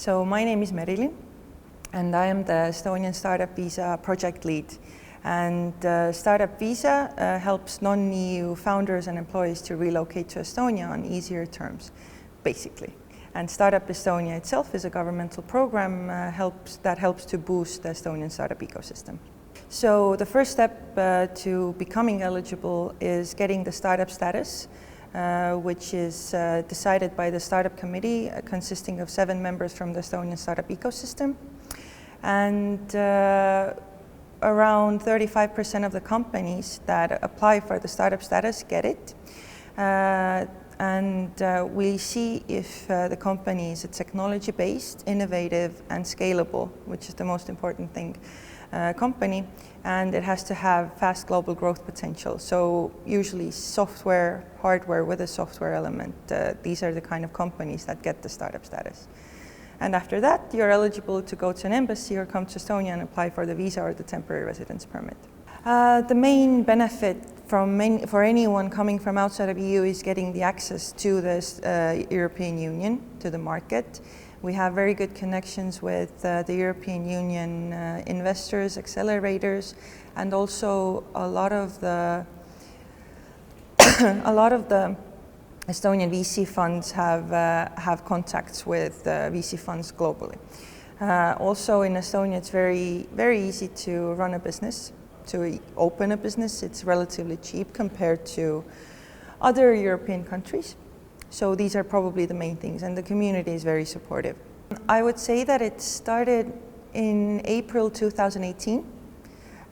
So my name is Merillin, and I am the Estonian Startup Visa project lead. And Startup Visa helps non-EU founders and employees to relocate to Estonia on easier terms, basically. And Startup Estonia itself is a governmental program that helps to boost the Estonian startup ecosystem. So the first step to becoming eligible is getting the startup status, which is decided by the Startup Committee, consisting of 7 members from the Estonian startup ecosystem. And around 35% of the companies that apply for the startup status get it. We see if the company is a technology-based, innovative and scalable, which is the most important thing, company, and it has to have fast global growth potential. So usually software, hardware with a software element, these are the kind of companies that get the startup status. And after that, you're eligible to go to an embassy or come to Estonia and apply for the visa or the temporary residence permit. The main benefit for anyone coming from outside of EU is getting the access to this European Union, to the market. We have very good connections with the European Union investors, accelerators, and also a lot of the Estonian VC funds have contacts with VC funds globally. Also in Estonia, it's very easy to run a business, to open a business. It's relatively cheap compared to other European countries. So these are probably the main things, and the community is very supportive. I would say that it started in April 2018,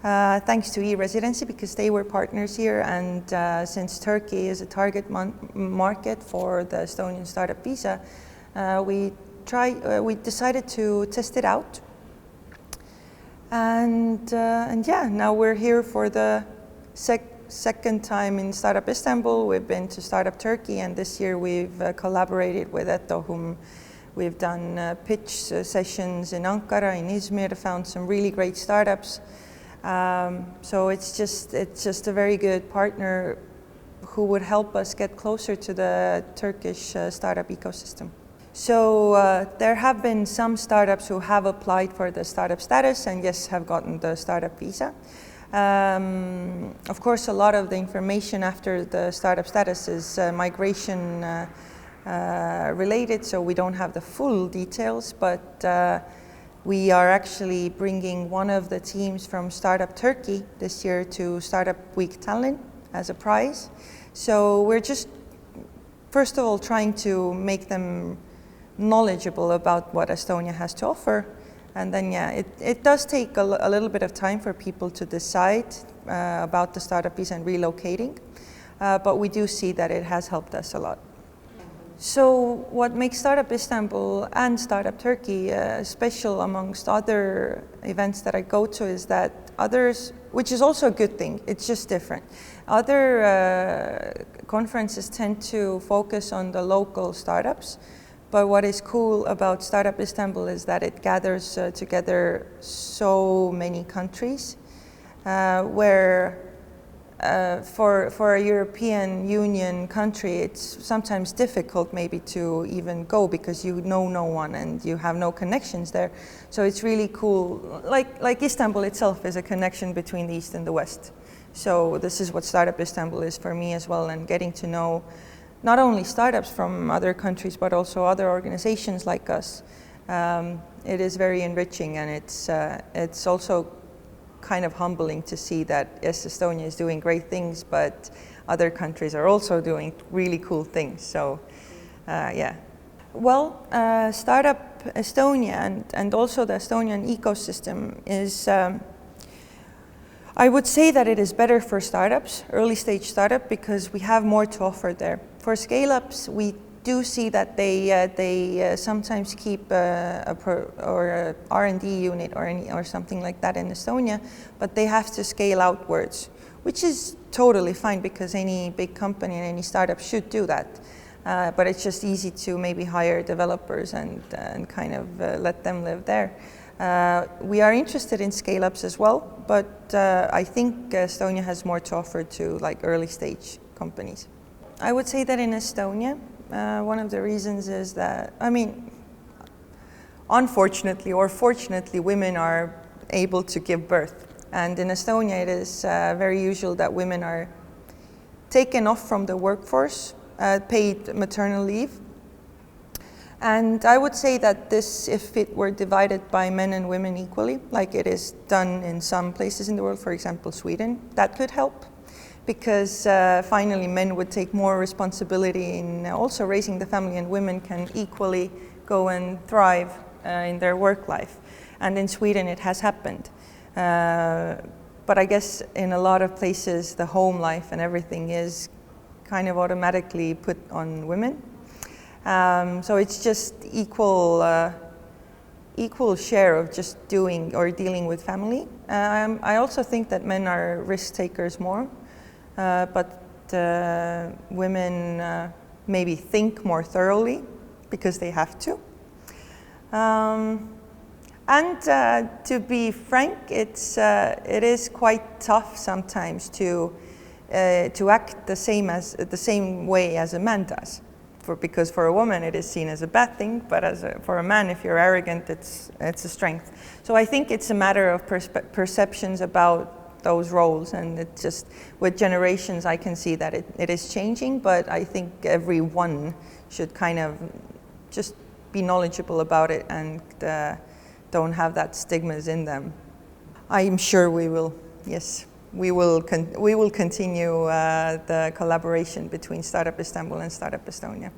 thanks to e-residency, because they were partners here, and since Turkey is a target market for the Estonian Startup Visa, we decided to test it out. And yeah, now we're here for the second time in Startup Istanbul. We've been to Startup Turkey, and this year we've collaborated with Etto, whom we've done pitch sessions in Ankara, in Izmir, found some really great startups. So it's just a very good partner who would help us get closer to the Turkish startup ecosystem. So there have been some startups who have applied for the startup status and yes, have gotten the startup visa. Of course, a lot of the information after the startup status is migration related, so we don't have the full details, but we are actually bringing one of the teams from Startup Turkey this year to Startup Week Tallinn as a prize. So we're just, first of all, trying to make them knowledgeable about what Estonia has to offer. And then, yeah, it does take a little bit of time for people to decide about the startup visa and relocating, but we do see that it has helped us a lot. So what makes Startup Istanbul and Startup Turkey special amongst other events that I go to is that others, which is also a good thing, it's just different. Other conferences tend to focus on the local startups, but what is cool about Startup Istanbul is that it gathers together so many countries where for a European Union country, it's sometimes difficult maybe to even go because you know no one and you have no connections there. So it's really cool. Like Istanbul itself is a connection between the East and the West. So this is what Startup Istanbul is for me as well, and getting to know not only startups from other countries, but also other organizations like us. It is very enriching, and it's also kind of humbling to see that, yes, Estonia is doing great things, but other countries are also doing really cool things. So, yeah. Well, Startup Estonia and also the Estonian ecosystem is, I would say that it is better for startups, early stage startup, because we have more to offer there. For scale-ups, we do see that they sometimes keep a R&D unit or something like that in Estonia, but they have to scale outwards, which is totally fine because any big company and any startup should do that. But it's just easy to maybe hire developers and kind of let them live there. We are interested in scale-ups as well, but I think Estonia has more to offer to like early stage companies. I would say that in Estonia, one of the reasons is that, I mean, unfortunately or fortunately, women are able to give birth. And in Estonia, it is very usual that women are taken off from the workforce, paid maternal leave. And I would say that this, if it were divided by men and women equally, like it is done in some places in the world, for example, Sweden, that could help. Because finally men would take more responsibility in also raising the family, and women can equally go and thrive in their work life. And in Sweden it has happened. But I guess in a lot of places the home life and everything is kind of automatically put on women. So it's just equal share of just doing or dealing with family. I also think that men are risk takers more. But women maybe think more thoroughly because they have to. And to be frank, it is quite tough sometimes to act the same way as a man does. Because for a woman it is seen as a bad thing, but for a man, if you're arrogant, it's a strength. So I think it's a matter of perceptions about those roles, and it just with generations I can see that it is changing, but I think everyone should kind of just be knowledgeable about it and don't have that stigmas in them. I'm sure we will, yes, we will continue the collaboration between Startup Istanbul and Startup Estonia.